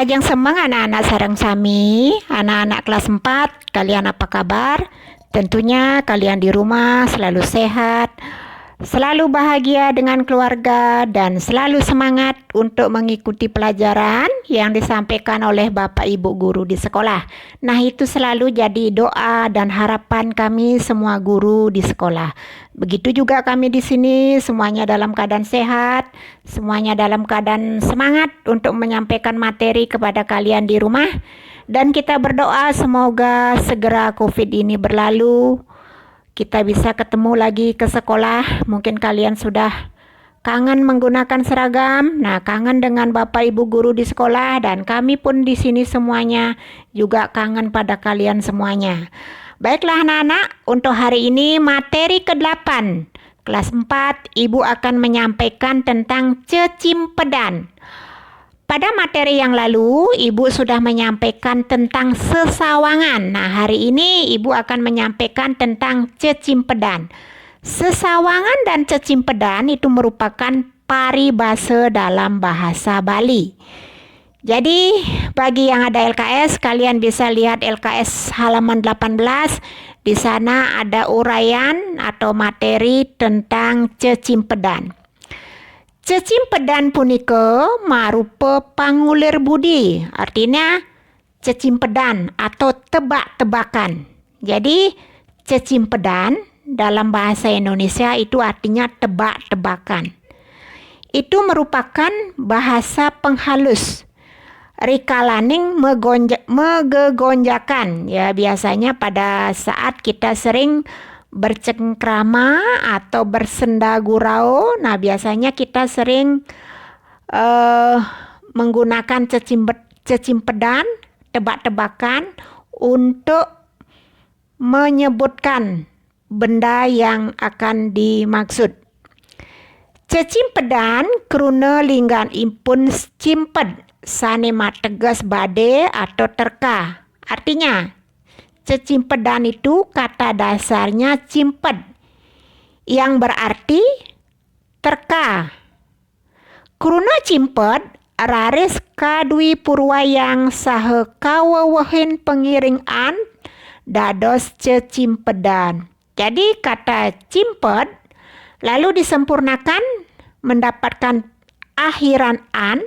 Kahajang semang anak-anak sareng sami, anak-anak kelas 4, kalian apa kabar? Tentunya kalian di rumah selalu sehat, selalu bahagia dengan keluarga, dan selalu semangat untuk mengikuti pelajaran yang disampaikan oleh Bapak Ibu guru di sekolah. Nah, itu selalu jadi doa dan harapan kami semua guru di sekolah. Begitu juga kami di sini, semuanya dalam keadaan sehat, semuanya dalam keadaan semangat untuk menyampaikan materi kepada kalian di rumah. Dan kita berdoa semoga segera COVID ini berlalu, kita bisa ketemu lagi ke sekolah. Mungkin kalian sudah kangen menggunakan seragam. Nah, kangen dengan Bapak Ibu guru di sekolah, dan kami pun di sini semuanya juga kangen pada kalian semuanya. Baiklah anak-anak, untuk hari ini materi ke-8 kelas 4 Ibu akan menyampaikan tentang cecimpedan. Pada materi yang lalu, Ibu sudah menyampaikan tentang sesawangan. Nah, hari ini Ibu akan menyampaikan tentang cecimpedan. Sesawangan dan cecimpedan itu merupakan paribasa dalam bahasa Bali. Jadi, bagi yang ada LKS, kalian bisa lihat LKS halaman 18. Di sana ada uraian atau materi tentang cecimpedan. Cecimpedan punika marupa pangulir budi, artinya cecimpedan atau tebak-tebakan. Jadi cecimpedan dalam bahasa Indonesia itu artinya tebak-tebakan. Itu merupakan bahasa penghalus, rikalaning megegonjakan. Ya, biasanya pada saat kita sering bercengkrama atau bersenda gurau. Nah, biasanya kita sering menggunakan cecimpedan, tebak-tebakan untuk menyebutkan benda yang akan dimaksud. Cecimpedan kruna linggan impun cimped sane mateges bade atau terka. Artinya cecimpedan itu kata dasarnya cimped, yang berarti terka. Kruna cimped raris kadui purwayang saha kawewehin pengiringan dados cecimpedan. Jadi kata cimped lalu disempurnakan mendapatkan akhiran an,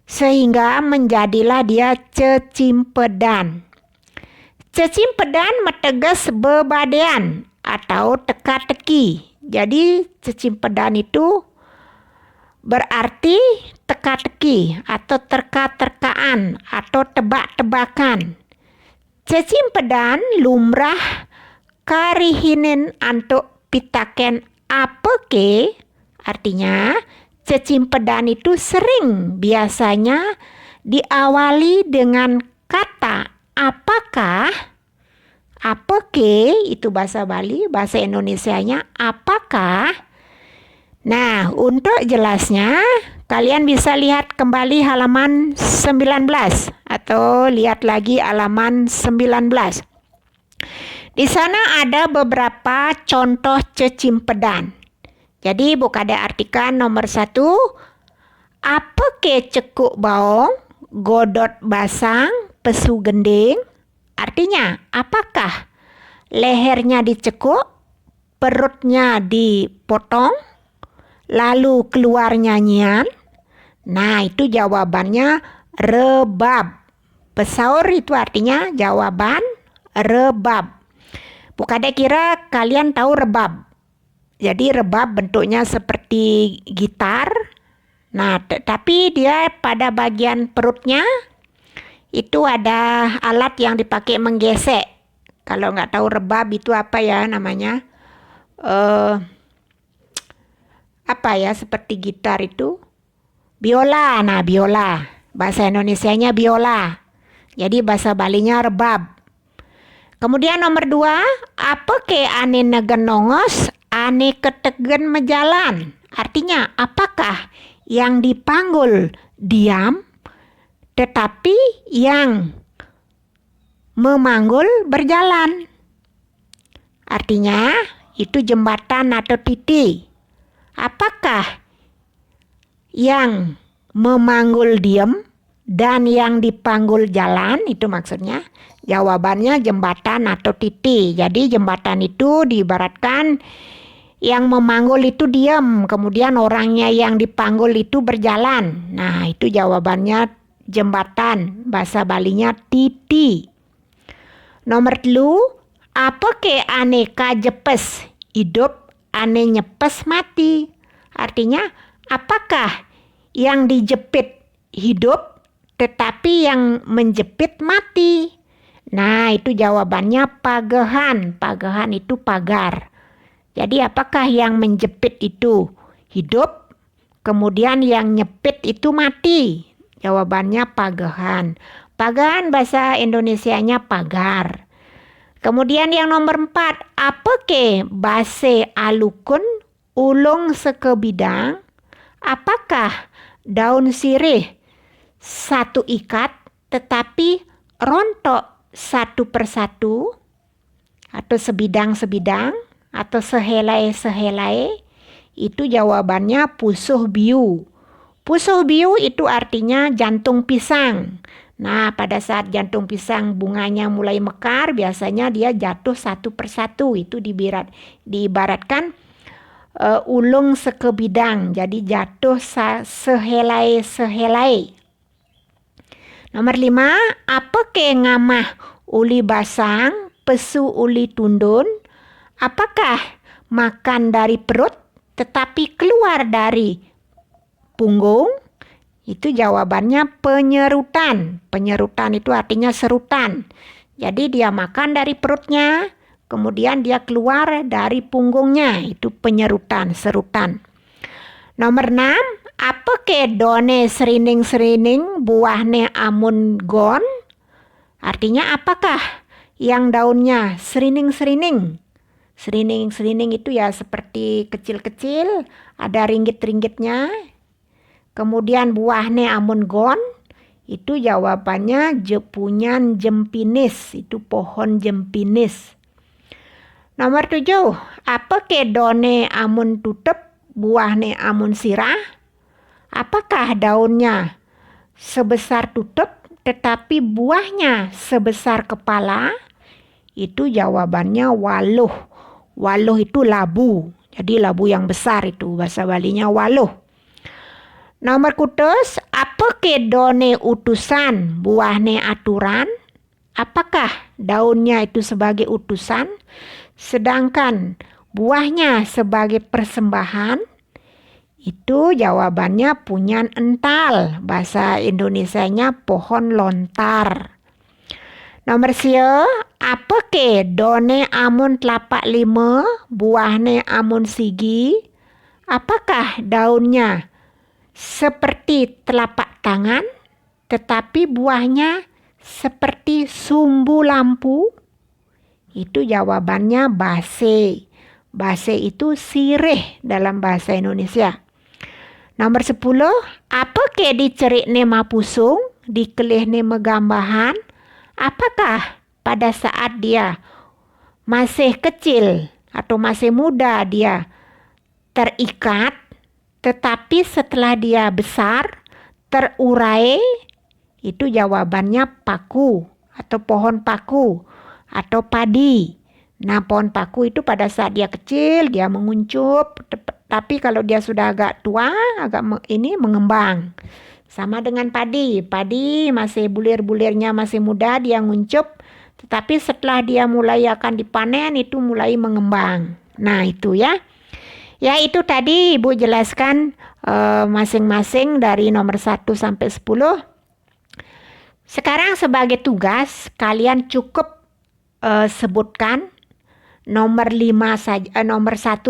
sehingga menjadilah dia cecimpedan. Cecimpedan mateges bebadean atau teka-teki. Jadi cecimpedan itu berarti teka-teki atau terka-terkaan atau tebak-tebakan. Cecimpedan lumrah karihinin antuk pitaken apeke, artinya cecimpedan itu sering biasanya diawali dengan kata apakah, apake itu bahasa Bali, bahasa Indonesianya apakah. Nah, untuk jelasnya kalian bisa lihat kembali halaman 19 atau lihat lagi halaman 19. Di sana ada beberapa contoh cecimpedan. Jadi buka ada artikan nomor 1, apake cekuk baong, godot basang, pesu gending. Artinya, apakah lehernya dicekuk, perutnya dipotong, lalu keluar nyanyian? Nah, itu jawabannya rebab. Pesaur itu artinya jawaban rebab. Bukan ada kira kalian tahu rebab. Jadi rebab bentuknya seperti gitar. Nah, tapi dia pada bagian perutnya itu ada alat yang dipakai menggesek. Kalau nggak tahu rebab itu apa ya namanya? Apa ya seperti gitar itu? Biola. Nah, biola. Bahasa Indonesianya biola. Jadi bahasa Balinya rebab. Kemudian nomor 2, apa ke ane negen nongos, ane ketegen mejalan. Artinya, apakah yang dipanggul diam, tetapi yang memanggul berjalan. Artinya, itu jembatan atau titik. Apakah yang memanggul diam, dan yang dipanggul jalan, itu maksudnya. Jawabannya jembatan atau titik. Jadi jembatan itu diibaratkan yang memanggul itu diam, kemudian orangnya yang dipanggul itu berjalan. Nah, itu jawabannya jembatan. Bahasa Balinya titik. Nomor 3, apa ke aneka jepes hidup ane nyepes mati? Artinya, apakah yang dijepit hidup tetapi yang menjepit mati? Nah, itu jawabannya pagehan. Pagehan itu pagar. Jadi apakah yang menjepit itu hidup, kemudian yang nyepit itu mati? Jawabannya pagehan. Pagehan bahasa Indonesianya pagar. Kemudian yang nomor 4, apa ke base alukun ulung sekebidang? Apakah daun sirih satu ikat tetapi rontok satu persatu, atau sebidang-sebidang, atau sehelai-sehelai? Itu jawabannya pusuh biu. Pusuh biu itu artinya jantung pisang. Nah, pada saat jantung pisang bunganya mulai mekar, biasanya dia jatuh satu persatu. Itu diibaratkan ulung sekebidang. Jadi jatuh sehelai-sehelai. Nomor 5, apa ke ngamah uli basang, pesu uli tundun? Apakah makan dari perut tetapi keluar dari punggung? Itu jawabannya penyerutan. Penyerutan itu artinya serutan. Jadi dia makan dari perutnya, kemudian dia keluar dari punggungnya. Itu penyerutan, serutan. Nomor 6, apa ke done serining-serining buahne amun gon? Artinya apakah yang daunnya serining-serining? Serining-serining itu ya seperti kecil-kecil, ada ringgit-ringgitnya. Kemudian buahnya amun gon, itu jawabannya jepunyan jempinis, itu pohon jempinis. Nomor 7, apa ke done amun tutup, buahnya amun sirah? Apakah daunnya sebesar tutup tetapi buahnya sebesar kepala? Itu jawabannya waluh. Waluh itu labu. Jadi labu yang besar itu, bahasa Balinya waluh. Nomor 8, apa ke done utusan, buahne aturan? Apakah daunnya itu sebagai utusan, sedangkan buahnya sebagai persembahan? Itu jawabannya punyan ental, bahasa Indonesianya pohon lontar. Nomor 10, apa ke done amun telapak 5, buahne amun sigi? Apakah daunnya seperti telapak tangan, tetapi buahnya seperti sumbu lampu? Itu jawabannya base. Base itu sirih dalam bahasa Indonesia. Nomor 10, apa ke dicerikne mapusung, dikelihne megambahan? Apakah pada saat dia masih kecil atau masih muda dia terikat, tetapi setelah dia besar, terurai? Itu jawabannya paku atau pohon paku atau padi. Nah, pohon paku itu pada saat dia kecil, dia menguncup. Tapi kalau dia sudah agak tua, mengembang. Sama dengan padi. Padi masih bulir-bulirnya masih muda, dia nguncup. Tetapi setelah dia mulai akan dipanen, itu mulai mengembang. Nah, itu ya. Ya, itu tadi Ibu jelaskan masing-masing dari nomor 1 sampai 10. Sekarang sebagai tugas, kalian cukup sebutkan nomor 1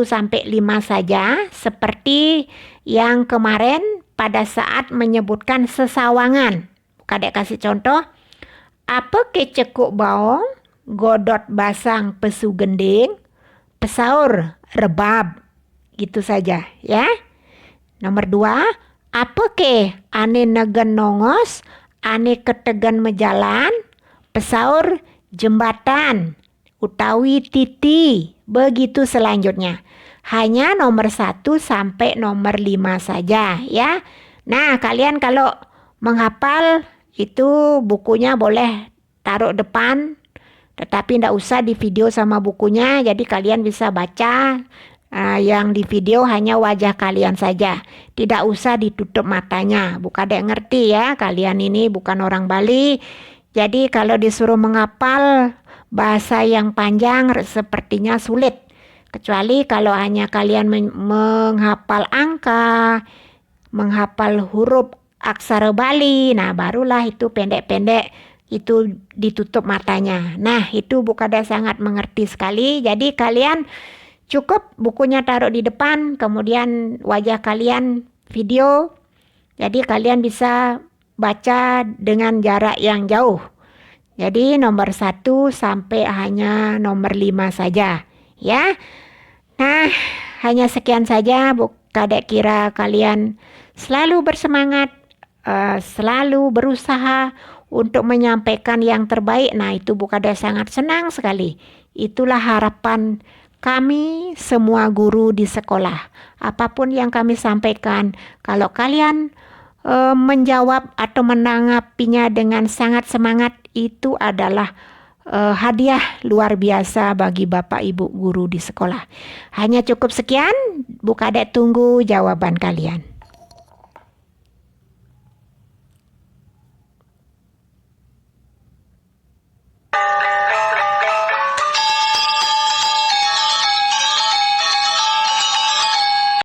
sampai 5 saja, seperti yang kemarin pada saat menyebutkan sesawangan. Kadek kasih contoh. Apa ke cekuk baong, godot basang pesu gending, pesaur rebab. Gitu saja ya. Nomor 2, apa ke ane negen nongos, ane ketegan mejalan, pesaur jembatan, utawi titi. Begitu selanjutnya. Hanya nomor 1 sampai nomor 5 saja ya. Nah, kalian kalau menghafal itu bukunya boleh taruh depan, tetapi tidak usah di video sama bukunya, jadi kalian bisa baca. Yang di video hanya wajah kalian saja, tidak usah ditutup matanya. Bukan dek ngerti ya, kalian ini bukan orang Bali. Jadi kalau disuruh menghafal bahasa yang panjang sepertinya sulit. Kecuali kalau hanya kalian menghafal angka, menghafal huruf aksara Bali, nah barulah itu pendek-pendek, itu ditutup matanya. Nah itu bukan ada sangat mengerti sekali. Jadi kalian cukup bukunya taruh di depan, kemudian wajah kalian video. Jadi kalian bisa baca dengan jarak yang jauh. Jadi nomor 1 sampai hanya nomor 5 saja. Ya. Nah, hanya sekian saja. Kadek kira kalian selalu bersemangat, selalu berusaha untuk menyampaikan yang terbaik. Nah, itu bukan ada sangat senang sekali. Itulah harapan kami semua guru di sekolah. Apapun yang kami sampaikan, kalau kalian menjawab atau menanggapinya dengan sangat semangat, itu adalah hadiah luar biasa bagi Bapak Ibu guru di sekolah. Hanya cukup sekian, Bu Kadek tunggu jawaban kalian.